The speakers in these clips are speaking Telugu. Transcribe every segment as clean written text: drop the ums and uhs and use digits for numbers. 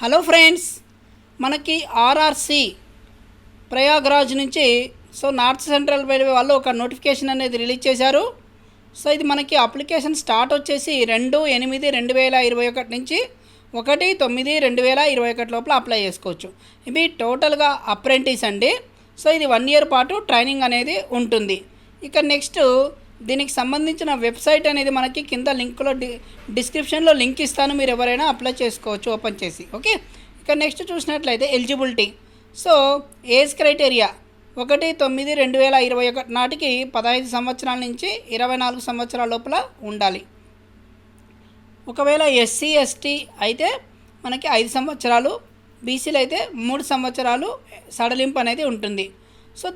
హలో ఫ్రెండ్స్, మనకి ఆర్ఆర్సి ప్రయాగ్రాజ్ నుంచి నార్త్ సెంట్రల్ రైల్వే వాళ్ళు ఒక నోటిఫికేషన్ అనేది రిలీజ్ చేశారు. ఇది మనకి అప్లికేషన్ స్టార్ట్ వచ్చేసి 2/8/2021 నుంచి 1/9/2021 లోపల అప్లై చేసుకోవచ్చు. ఇవి టోటల్గా అప్రెంటిస్ అండి. ఇది 1 ఇయర్ పాటు ట్రైనింగ్ అనేది ఉంటుంది. ఇక నెక్స్ట్ దీనికి సంబంధించిన వెబ్సైట్ అనేది మనకి కింద లింక్లో డిస్క్రిప్షన్లో లింక్ ఇస్తాను, మీరు ఎవరైనా అప్లై చేసుకోవచ్చు ఓపెన్ చేసి. ఓకే, ఇక నెక్స్ట్ చూసినట్లయితే ఎలిజిబిలిటీ. ఏజ్ క్రైటీరియా 1/9/2021 నాటికి 15 సంవత్సరాల నుంచి 24 సంవత్సరాల లోపల ఉండాలి. ఒకవేళ ఎస్సీ ఎస్టీ అయితే మనకి 5 సంవత్సరాలు, బీసీలు అయితే 3 సంవత్సరాలు సడలింపు అనేది ఉంటుంది.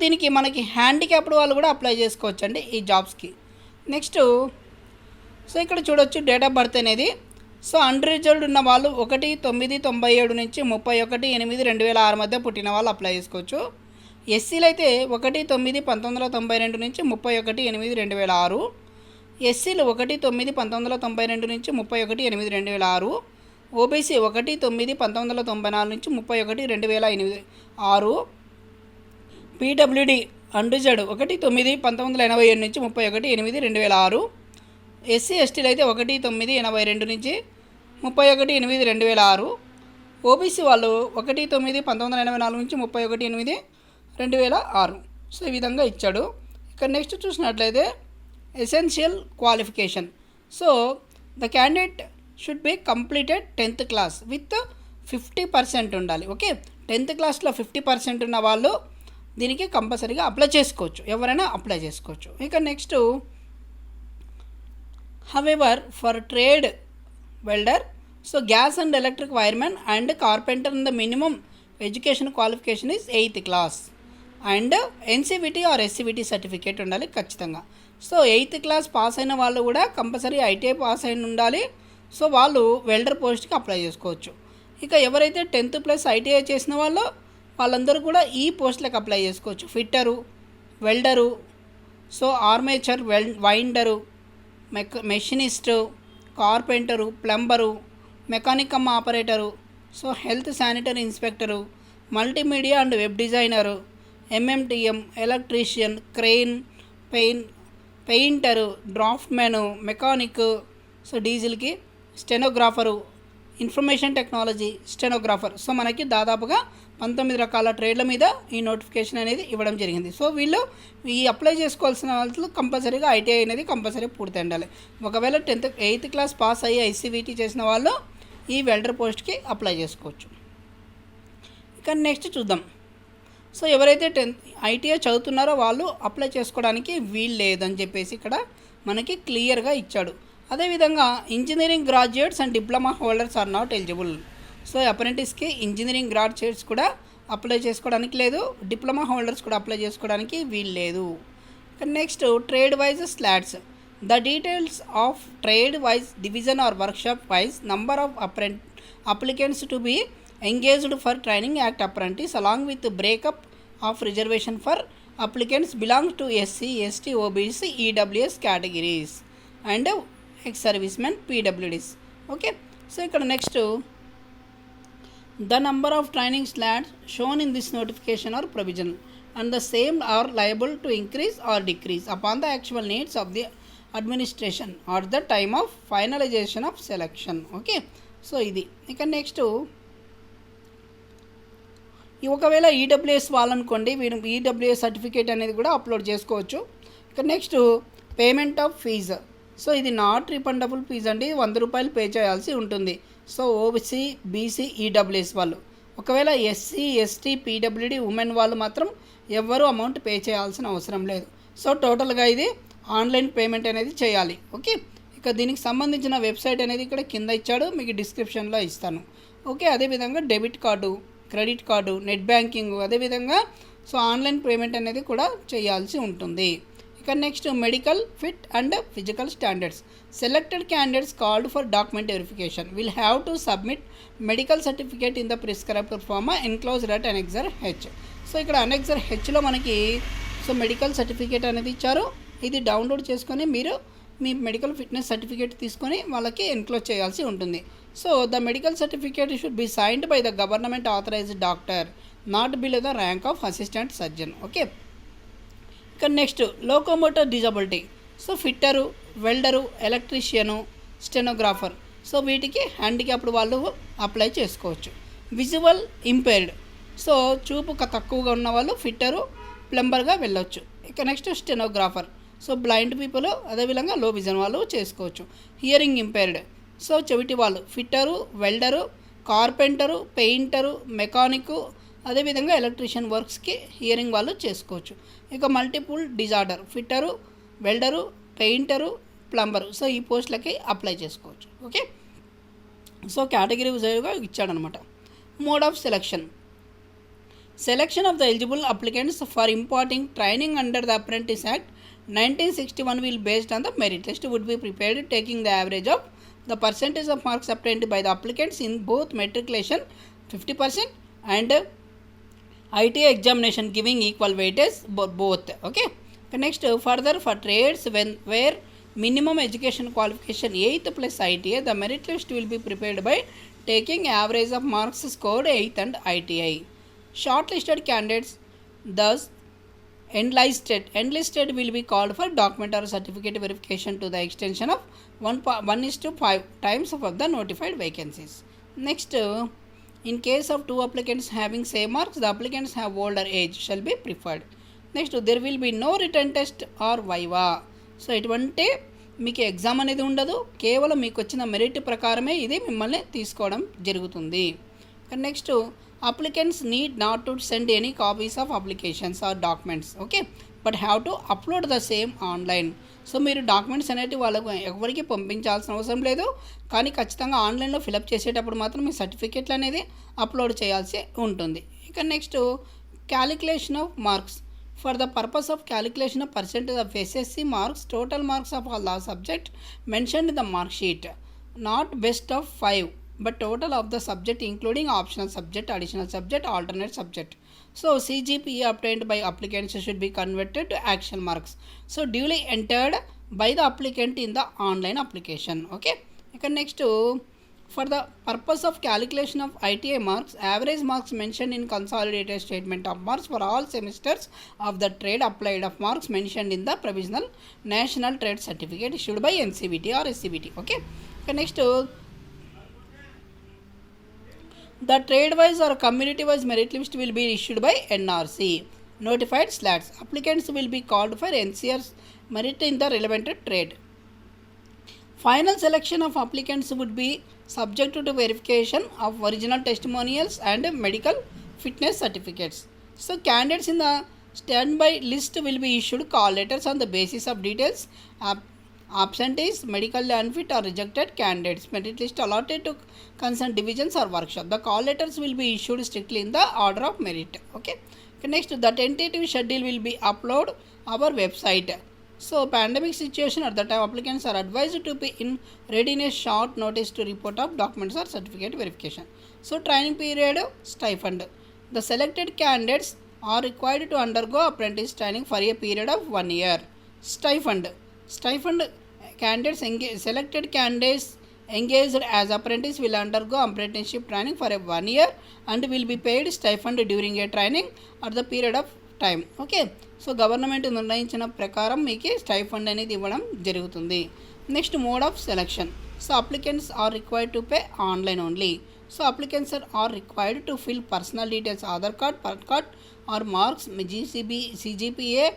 దీనికి మనకి హ్యాండిక్యాప్డ్ వాళ్ళు కూడా అప్లై చేసుకోవచ్చు అండి ఈ జాబ్స్కి. నెక్స్ట్ ఇక్కడ చూడొచ్చు డేట్ ఆఫ్ బర్త్ అనేది. అన్రిజర్వ్డ్ ఉన్న వాళ్ళు 1/9/97 నుంచి 31/8/2006 మధ్య పుట్టిన వాళ్ళు అప్లై చేసుకోవచ్చు. ఎస్సీలు అయితే 1/9/1992 నుంచి 31/8/2006, ఎస్సీలు 1/9/1992 నుంచి 31/8/2006, ఓబీసీ 1/9/1994 నుంచి 31/2006, పీడబ్ల్యూడి అన్రిజర్వ్డ్ 1/9/1987 నుంచి 31/8/2006, ఎస్సీ ఎస్టీలు అయితే 1/9/82 నుంచి 31/8/2006, ఓబీసీ వాళ్ళు 1/9/1984 నుంచి 31/8/2006. ఈ విధంగా ఇచ్చాడు. ఇక నెక్స్ట్ చూసినట్లయితే essential qualification. The candidate should be completed 10th class with 50% ఉండాలి. ఓకే, 10th క్లాస్లో 50% ఉన్న వాళ్ళు దీనికి కంపల్సరీగా అప్లై చేసుకోవచ్చు, ఎవరైనా అప్లై చేసుకోవచ్చు. ఇక next however for trade welder, gas and electric wiremen and carpenter in the minimum education qualification is 8th class and NCVT or SCVT certificate ఉండాలి ఖచ్చితంగా. 8th క్లాస్ పాస్ అయిన వాళ్ళు కూడా కంపల్సరీ ఐటీఐ పాస్ అయిన ఉండాలి. వాళ్ళు వెల్డర్ పోస్ట్కి అప్లై చేసుకోవచ్చు. ఇక ఎవరైతే 10th ప్లస్ ఐటీఐ చేసిన వాళ్ళందరూ కూడా ఈ పోస్టులకు అప్లై చేసుకోవచ్చు. Fitter, welder, armature winder, machinist, carpenter, plumber, mechanic operator, health sanitary inspector, multimedia and web designer, MMTM, electrician, crane, painter, draughtsman, mechanic, డీజిల్కి స్టెనోగ్రాఫరు, ఇన్ఫర్మేషన్ టెక్నాలజీ స్టెనోగ్రాఫర్. మనకి దాదాపుగా 19 రకాల ట్రేడ్ల మీద ఈ నోటిఫికేషన్ అనేది ఇవ్వడం జరిగింది. వీళ్ళు ఈ అప్లై చేసుకోవాల్సిన వాళ్ళు కంపల్సరీగా ఐటీఐ అనేది కంపల్సరీ పూర్తి ఉండాలి. ఒకవేళ 8th క్లాస్ పాస్ అయ్యి ఐసీవీటీ చేసిన వాళ్ళు ఈ వెల్డర్ పోస్ట్కి అప్లై చేసుకోవచ్చు. ఇక నెక్స్ట్ చూద్దాం. ఎవరైతే ఐటీఐ చదువుతున్నారో వాళ్ళు అప్లై చేసుకోవడానికి వీలు లేదని చెప్పేసి ఇక్కడ మనకి క్లియర్గా ఇచ్చాడు. అదేవిధంగా engineering graduates and diploma holders are not eligible. అప్రెంటిస్కి ఇంజనీరింగ్ గ్రాడ్యుయేట్స్ కూడా అప్లై చేసుకోవడానికి లేదు, డిప్లొమా హోల్డర్స్ కూడా అప్లై చేసుకోవడానికి వీలు లేదు. Next trade wise slots. The details of trade wise division or workshop wise number of applicants to be engaged for training act apprentice along with breakup of reservation for applicants belongs to SC ST OBC EWS categories and ex servicemen PWDs. Okay, ఇక్కడ next the number of training slots shown in this notification are provisional and the same are liable to increase or decrease upon the actual needs of the administration at the time of finalization of selection. Okay, ఇది ఇక నెక్స్ట్ ఒకవేళ ఈడబ్ల్యూఎస్ వాళ్ళనుకోండి, వీరు ఈడబ్ల్యూఎస్ సర్టిఫికేట్ అనేది కూడా అప్లోడ్ చేసుకోవచ్చు. ఇక నెక్స్ట్ పేమెంట్ ఆఫ్ ఫీజు. ఇది నాట్ రిఫండబుల్ ఫీజు అండి, 100 రూపాయలు పే చేయాల్సి ఉంటుంది. ఓబీసీ బీసీ ఈడబ్ల్యూఎస్ వాళ్ళు. ఒకవేళ ఎస్సీ ఎస్టీ పీడబ్ల్యూడీ ఉమెన్ వాళ్ళు మాత్రం ఎవ్వరూ అమౌంట్ పే చేయాల్సిన అవసరం లేదు. టోటల్గా ఇది ఆన్లైన్ పేమెంట్ అనేది చేయాలి. ఓకే, ఇక దీనికి సంబంధించిన వెబ్సైట్ అనేది ఇక్కడ కింద ఇచ్చాడు, మీకు డిస్క్రిప్షన్లో ఇస్తాను. ఓకే, అదేవిధంగా debit card, credit card, net banking, అదేవిధంగా ఆన్లైన్ పేమెంట్ అనేది కూడా చేయాల్సి ఉంటుంది. ఇక next medical fit and physical standards. Selected candidates called for document verification will have to submit medical certificate in the prescribed form enclosed at annexure H. ఇక్కడ అనెక్సర్ హెచ్లో మనకి మెడికల్ సర్టిఫికేట్ అనేది ఇచ్చారు. ఇది డౌన్లోడ్ చేసుకొని మీరు మీ మెడికల్ ఫిట్నెస్ సర్టిఫికేట్ తీసుకొని వాళ్ళకి ఎన్క్లోజ్ చేయాల్సి ఉంటుంది. So the medical certificate should be signed by the government authorised doctor not below the rank of assistant surgeon. Okay, ఇక next locomotor disability. So fitter, welder, electrician, stenographer, so వీటికి హ్యాండిక్యాప్డ్ వాళ్ళు అప్లై చేసుకోవచ్చు. విజువల్ ఇంపైర్డ్, సో చూపు తక్కువగా ఉన్న వాళ్ళు ఫిట్టరు, ప్లంబర్గా వెళ్ళొచ్చు. ఇక next stenographer, so blind people, అదేవిధంగా లో విజన్ వాళ్ళు చేసుకోవచ్చు. హియరింగ్ ఇంపైర్డ్, సో చెవిటి వాళ్ళు fitter, welder, carpenter, painter, mechanic, అదేవిధంగా ఎలక్ట్రీషియన్ వర్క్స్కి హియరింగ్ వాళ్ళు చేసుకోవచ్చు. ఇక multiple disorder, fitter, welder, painter, plumber, so ఈ పోస్టులకి అప్లై చేసుకోవచ్చు. ఓకే, సో కేటగిరీ వైజ్గా ఇచ్చాడనమాట. Mode of selection. Selection of the eligible applicants for imparting training under the apprentice act 1961 will based on the merit list would be prepared taking the average of the percentage of marks obtained by the applicants in both matriculation 50% and ITA examination giving equal weightage both. Okay, next further for trades where minimum education qualification 8th plus ITA, the merit list will be prepared by taking average of marks scored 8th and ITI. Shortlisted candidates thus enlisted will be called for document or certificate verification to the extension of 1:5 times of the notified vacancies. Next, in case of two applicants having same marks, the applicants have older age shall be preferred. Next, there will be no written test or viva. So ఎటువంటి మీకు ఎగ్జామ్ అనేది ఉండదు, కేవలం మీకు వచ్చిన మెరిట్ ప్రకారమే ఇది మిమ్మల్ని తీసుకోవడం జరుగుతుంది. Next, applicants need not to send any copies of applications or documents. Okay, but have to upload the same online. So మీరు డాక్యుమెంట్స్ అనేవి వాళ్ళకు ఎవరికి పంపించాల్సిన అవసరం లేదు, కానీ ఖచ్చితంగా ఆన్లైన్లో ఫిలప్ చేసేటప్పుడు మాత్రం మీ సర్టిఫికెట్లు అనేది అప్లోడ్ చేయాల్సి ఉంటుంది. ఇక next, calculation of marks. For the purpose of calculation of percentage of SSC marks, total marks of all the subject mentioned in the mark sheet, not best of 5, but total of the subject including optional subject, additional subject, alternate subject. So CGPA obtained by applicants should be converted to actual marks. So duly entered by the applicant in the online application. Okay. Next, for the purpose of calculation of ITA marks, average marks mentioned in consolidated statement of marks for all semesters of the trade applied of marks mentioned in the provisional national trade certificate issued by NCVT or SCVT. Okay. Next, the trade wise or community wise merit list will be issued by NRC. Notified slats. Applicants will be called for NCR's merit in the relevant trade. Final selection of applicants would be subject to verification of original testimonials and medical fitness certificates. So candidates in the standby list will be issued call letters on the basis of details, absentees, medically unfit or rejected candidates. Merit list allotted to concerned divisions or workshop. The call letters will be issued strictly in the order of merit. Okay. Next, the tentative schedule will be uploaded our website. So pandemic situation at the time, applicants are advised to be in readiness short notice to report of documents or certificate verification. So training period stipend. The selected candidates are required to undergo apprentice training for a period of 1 year. Stipend candidates selected candidates engaged as apprentice will undergo apprenticeship training for 1 year and will be paid stipend during a training at the period of time. Okay, so government నిర్ణయించిన ప్రకారం మీకు స్టైఫండ్ అనేది ఇవ్వడం జరుగుతుంది. Next, mode of selection. So applicants are required to pay online only. So applicants are required to fill personal details, Aadhaar card, PAN card or marks, CGPA,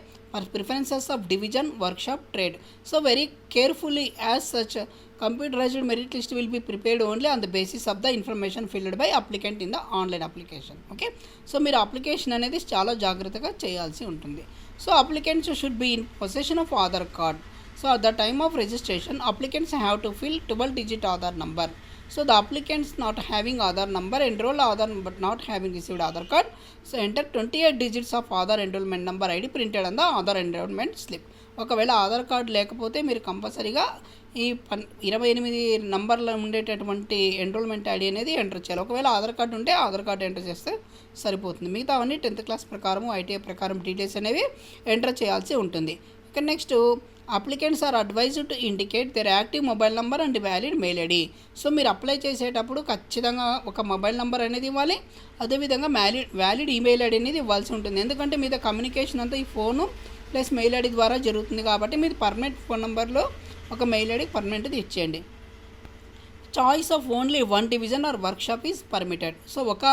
preferences of division, workshop, trade. So very carefully, as such computerized merit list will be prepared only on the basis of the information filled by applicant in the online application. Okay, so మీరు అప్లికేషన్ అనేది చాలా జాగ్రత్తగా చేయాల్సి ఉంటుంది. So applicants should be in possession of Aadhaar card. So at the time of registration, applicants have to fill 12-digit Aadhaar number. So the applicants not having Aadhaar number enroll Aadhaar but not having received Aadhaar card. So enter 28 digits of Aadhaar enrollment number ID printed on the Aadhaar enrollment slip. ఒకవేళ ఆధార్ కార్డు లేకపోతే మీరు కంపల్సరీగా ఈ 28 నంబర్లు ఉండేటటువంటి ఎన్రోల్మెంట్ ఐడి అనేది ఎంటర్ చేయాలి. ఒకవేళ ఆధార్ కార్డు ఉంటే ఆధార్ కార్డు ఎంటర్ చేస్తే సరిపోతుంది. మిగతా అవన్నీ 10th క్లాస్ ప్రకారం, ITA ప్రకారం డీటెయిల్స్ అనేవి ఎంటర్ చేయాల్సి ఉంటుంది. ఇక next, applicants are advised to indicate their active mobile number and valid mail ID. So మీరు అప్లై చేసేటప్పుడు ఖచ్చితంగా ఒక మొబైల్ నెంబర్ అనేది ఇవ్వాలి, అదేవిధంగా వ్యాలిడ్ ఈమెయిల్ ఐడి అనేది ఇవ్వాల్సి ఉంటుంది. ఎందుకంటే మీద కమ్యూనికేషన్ అంతా ఈ ఫోను ప్లస్ మెయిల్ ఐడి ద్వారా జరుగుతుంది కాబట్టి మీరు పర్మనెంట్ ఫోన్ నెంబర్లో ఒక మెయిల్ ఐడి పర్మనెంట్ది ఇచ్చేయండి. Choice of only one division or workshop is permitted. So ఒక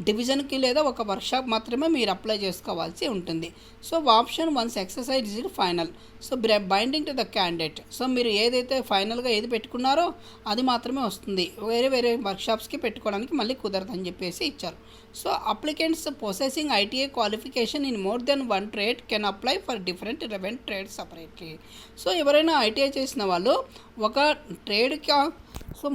డివిజన్కి లేదా ఒక వర్క్షాప్ మాత్రమే మీరు అప్లై చేసుకోవాల్సి ఉంటుంది. So option once exercise is final. So binding to the candidate. So మీరు ఏదైతే ఫైనల్గా ఏది పెట్టుకున్నారో అది మాత్రమే వస్తుంది, వేరే వర్క్షాప్స్కి పెట్టుకోవడానికి మళ్ళీ కుదరదని చెప్పేసి ఇచ్చారు. So applicants possessing ITI qualification in more than one trade can apply for different relevant trade separately. So ఎవరైనా ఐటీఐ చేసిన వాళ్ళు ఒక ట్రేడ్కి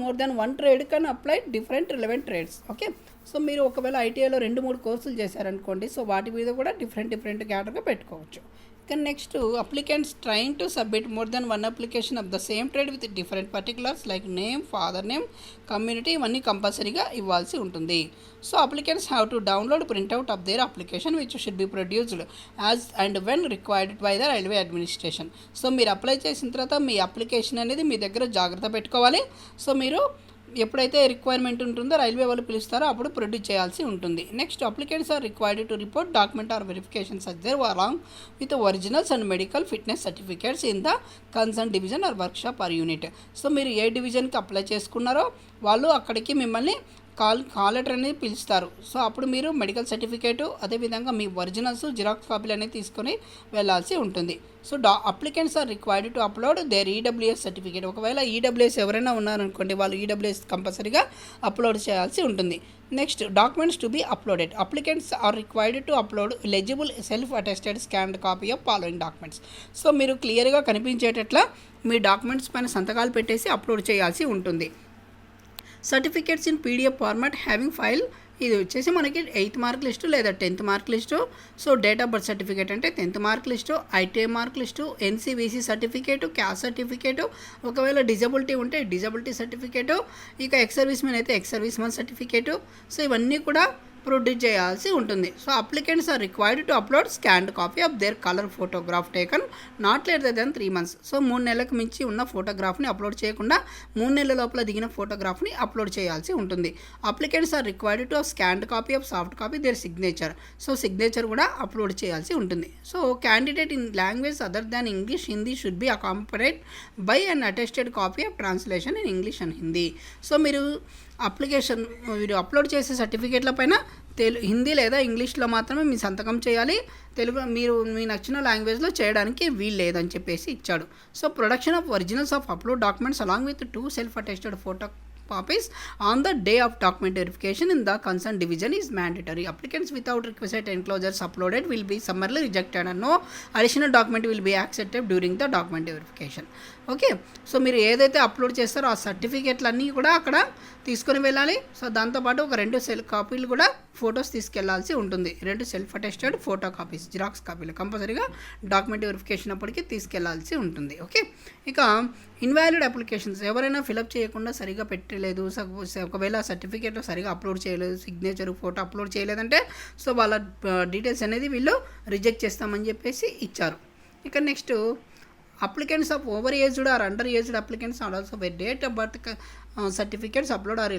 more than one trade can apply different relevant trades. Okay, so మీరు ఒకవేళ ఐటీఐలో 2-3 కోర్సులు చేశారనుకోండి, సో వాటి మీద కూడా డిఫరెంట్ క్యాటర్గా పెట్టుకోవచ్చు. ఇక next applicants trying to submit more than one application of the same trade with different particulars like name, father name, community, ఇవన్నీ కంపల్సరీగా ఇవ్వాల్సి ఉంటుంది. So applicants have to download printout of their application which should be produced as and when required by the railway administration. So మీరు అప్లై చేసిన తర్వాత మీ అప్లికేషన్ అనేది మీ దగ్గర జాగ్రత్త పెట్టుకోవాలి. సో మీరు ఎప్పుడైతే రిక్వైర్మెంట్ ఉంటుందో రైల్వే వాళ్ళు పిలుస్తారో అప్పుడు ప్రొడ్యూస్ చేయాల్సి ఉంటుంది. Next applicants are required to report document or verification such there along with originals and medical fitness certificates in the concern division or workshop or unit. So మీరు ఏ డివిజన్కి అప్లై చేసుకున్నారో వాళ్ళు అక్కడికి మిమ్మల్ని కాల్ లెటర్ అనేది పిలుస్తారు. సో అప్పుడు మీరు మెడికల్ సర్టిఫికేటు అదేవిధంగా మీ ఒరిజినల్స్ జిరాక్స్ కాపీలు అనేది తీసుకొని వెళ్ళాల్సి ఉంటుంది. So applicants are required to upload their EWS certificate. ఒకవేళ ఈడబ్ల్యూఎస్ ఎవరైనా ఉన్నారనుకోండి, వాళ్ళు ఈడబ్ల్యూఎస్ కంపల్సరీగా అప్లోడ్ చేయాల్సి ఉంటుంది. Next documents to be uploaded. Applicants are required to upload eligible self attested scanned copy of following documents. So మీరు క్లియర్గా కనిపించేటట్లా మీ డాక్యుమెంట్స్ పైన సంతకాలు పెట్టేసి అప్లోడ్ చేయాల్సి ఉంటుంది. Certificates in PDF format having file. ఇది వచ్చేసి మనకి 8th మార్క్ లిస్టు లేదా 10th mark list. So date of birth certificate అంటే 10th mark list, ITI mark list, NCVC certificate, caste certificate, ఒకవేళ డిజబిలిటీ ఉంటే డిజబిలిటీ సర్టిఫికేటు, ఇక ఎక్స్ సర్వీస్ మెన్ అయితే ex servicemen certificate. So ఇవన్నీ కూడా ప్రొడ్యూస్ చేయాల్సి ఉంటుంది. So applicants are required to upload scanned copy of their colour photograph taken not later then 3 months. So 3 నెలలకు మించి ఉన్న ఫోటోగ్రాఫ్ని అప్లోడ్ చేయకుండా 3 నెలల లోపల దిగిన ఫోటోగ్రాఫ్ని అప్లోడ్ చేయాల్సి ఉంటుంది. Applicants are required to scanned copy of soft copy their signature. So signature కూడా అప్లోడ్ చేయాల్సి ఉంటుంది. So candidate in language other than English, Hindi should be accompanied by an attested copy of translation in English and Hindi. So మీరు అప్లోడ్ చేసే సర్టిఫికేట్ల పైన హిందీ లేదా ఇంగ్లీష్లో మాత్రమే మీ సంతకం చేయాలి. తెలుగు మీరు మీ నచ్చిన లాంగ్వేజ్లో చేయడానికి వీలు లేదని చెప్పేసి ఇచ్చాడు. So production of originals of upload documents along with 2 self attested photo copies on the day of document verification in the concerned division is mandatory. Applicants without requisite enclosures uploaded will be summarily rejected and no additional document will be accepted during the document verification. Okay, so మీరు ఏదైతే అప్లోడ్ చేస్తారో ఆ సర్టిఫికేట్లన్నీ కూడా అక్కడ తీసుకొని వెళ్ళాలి. సో దాంతోపాటు ఒక 2 సెల్ఫ్ కాపీలు కూడా ఫొటోస్ తీసుకెళ్లాల్సి ఉంటుంది. 2 self attested photo copies, xerox కాపీలు కంపల్సరీగా డాక్యుమెంట్ వెరిఫికేషన్ అప్పటికి తీసుకెళ్లాల్సి ఉంటుంది. ఓకే, ఇక ఇన్వాలిడ్ అప్లికేషన్స్ ఎవరైనా ఫిలప్ చేయకుండా సరిగా పెట్టలేదు, ఒకవేళ సర్టిఫికేట్లో సరిగా అప్లోడ్ చేయలేదు, సిగ్నేచర్ ఫోటో అప్లోడ్ చేయలేదంటే సో వాళ్ళ డీటెయిల్స్ అనేది వీళ్ళు రిజెక్ట్ చేస్తామని చెప్పేసి ఇచ్చారు. ఇక next applicants of over aged or under aged applicants are also by date of birth certificates upload are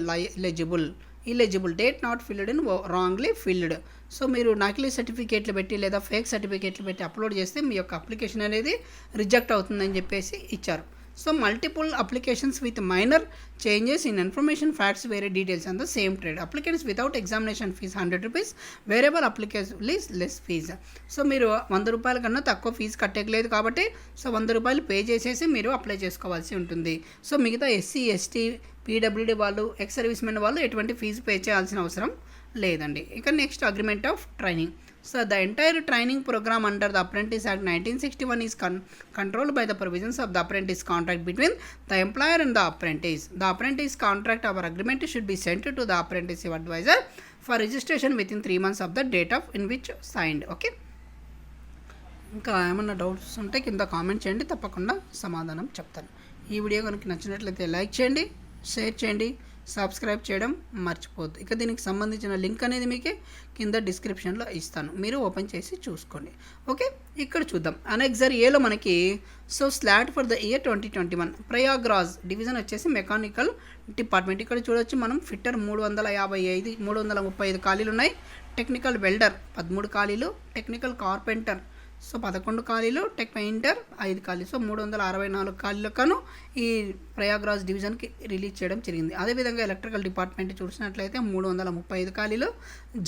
illegible date not filled in wrongly filled. So మీరు నకిలీ సర్టిఫికేట్లు పెట్టి లేదా ఫేక్ సర్టిఫికేట్లు పెట్టి అప్లోడ్ చేస్తే మీ యొక్క అప్లికేషన్ అనేది రిజెక్ట్ అవుతుందని చెప్పేసి ఇచ్చారు. So multiple applications with minor changes in information facts vary details on the same trade. Applicants without examination fees 100 rupees, wherever applicable is less fees. So మీరు 100 రూపాయల కన్నా తక్కువ ఫీజు కట్టలేదు కాబట్టి సో 100 రూపాయలు పే చేసేసి మీరు అప్లై చేసుకోవాల్సి ఉంటుంది. సో మిగతా ఎస్సీ, ఎస్టీ, పీడబ్ల్యూడీ వాళ్ళు, ఎక్స్ సర్వీస్ మెన్ వాళ్ళు ఎటువంటి ఫీజు పే చేయాల్సిన అవసరం లేదండి. ఇక next agreement of training. So the entire training program under the Apprentice Act 1961 is controlled by the provisions of the apprentice contract between the employer and the apprentice. The apprentice contract or agreement should be sent to the apprenticeship advisor for registration within 3 months of the date of in which signed. Okay. ఇంకా ఏమన్నా డౌట్స్ ఉంటే కింద కామెంట్ చేయండి, తప్పకుండా సమాధానం చెప్తాను. ఈ వీడియో కనుక నచ్చినట్లయితే లైక్ చేయండి, షేర్ చేయండి, సబ్స్క్రైబ్ చేయడం మర్చిపోద్దు. ఇక దీనికి సంబంధించిన లింక్ అనేది మీకు కింద డిస్క్రిప్షన్లో ఇస్తాను, మీరు ఓపెన్ చేసి చూసుకోండి. ఓకే, ఇక్కడ చూద్దాం. అనెక్సర్ ఏలో మనకి slot for the year 2021 Prayagraj division వచ్చేసి మెకానికల్ డిపార్ట్మెంట్. ఇక్కడ చూడొచ్చు మనం ఫిట్టర్ 335 ఖాళీలు ఉన్నాయి, టెక్నికల్ వెల్డర్ 13 ఖాళీలు, టెక్నికల్ కార్పెంటర్ 11 ఖాళీలు, టెక్ పెయింటర్ 5 ఖాళీలు. 364 ఖాళీలకు ఈ ప్రయాగ్రాజ్ డివిజన్కి రిలీజ్ చేయడం జరిగింది. అదేవిధంగా ఎలక్ట్రికల్ డిపార్ట్మెంట్ చూసినట్లయితే 335 ఖాళీలు,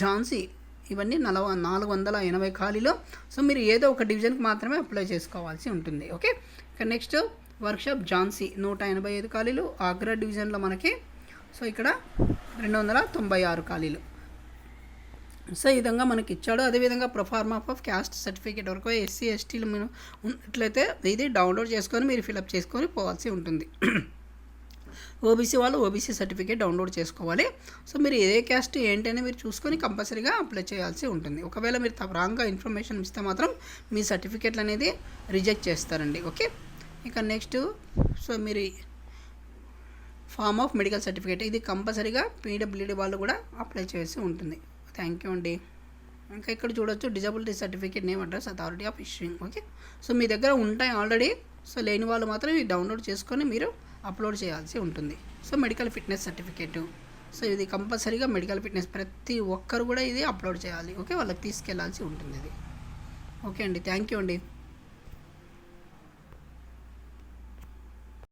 ఝాన్సీ ఇవన్నీ 480 ఖాళీలు. మీరు ఏదో ఒక డివిజన్కి మాత్రమే అప్లై చేసుకోవాల్సి ఉంటుంది. ఓకే, ఇక నెక్స్ట్ వర్క్షాప్ ఝాన్సీ 185 ఖాళీలు, ఆగ్రా డివిజన్లో మనకి ఇక్కడ 296 ఖాళీలు. ఈ విధంగా మనకి ఇచ్చాడు. అదేవిధంగా ప్రొఫార్మా ఆఫ్ క్యాస్ట్ సర్టిఫికేట్ వరకు ఎస్సీ ఎస్టీలు మీరు ఉన్నట్లయితే ఇది డౌన్లోడ్ చేసుకొని మీరు ఫిలప్ చేసుకొని పోవాల్సి ఉంటుంది. ఓబీసీ వాళ్ళు ఓబీసీ సర్టిఫికేట్ డౌన్లోడ్ చేసుకోవాలి. మీరు ఏ క్యాస్ట్ ఏంటని మీరు చూసుకొని కంపల్సరీగా అప్లై చేయాల్సి ఉంటుంది. ఒకవేళ మీరు రాంగ్గా ఇన్ఫర్మేషన్ ఇస్తే మాత్రం మీ సర్టిఫికేట్లు అనేది రిజెక్ట్ చేస్తారండి. ఓకే, ఇక నెక్స్ట్ మీరు ఫార్మ్ ఆఫ్ మెడికల్ సర్టిఫికేట్ ఇది కంపల్సరీగా పీడబ్ల్యూడీ వాళ్ళు కూడా అప్లై చేసి ఉంటుంది. థ్యాంక్ యూ అండి. ఇంకా ఇక్కడ చూడొచ్చు disability certificate name address authority of issuing. Okay, మీ దగ్గర ఉంటాయి ఆల్రెడీ. లేని వాళ్ళు మాత్రం ఇది డౌన్లోడ్ చేసుకొని మీరు అప్లోడ్ చేయాల్సి ఉంటుంది. మెడికల్ ఫిట్నెస్ సర్టిఫికేటు ఇది కంపల్సరీగా మెడికల్ ఫిట్నెస్ ప్రతి ఒక్కరు కూడా ఇది అప్లోడ్ చేయాలి. ఓకే, వాళ్ళకి తీసుకెళ్లాల్సి ఉంటుంది ఇది. ఓకే అండి, థ్యాంక్ యూ అండి.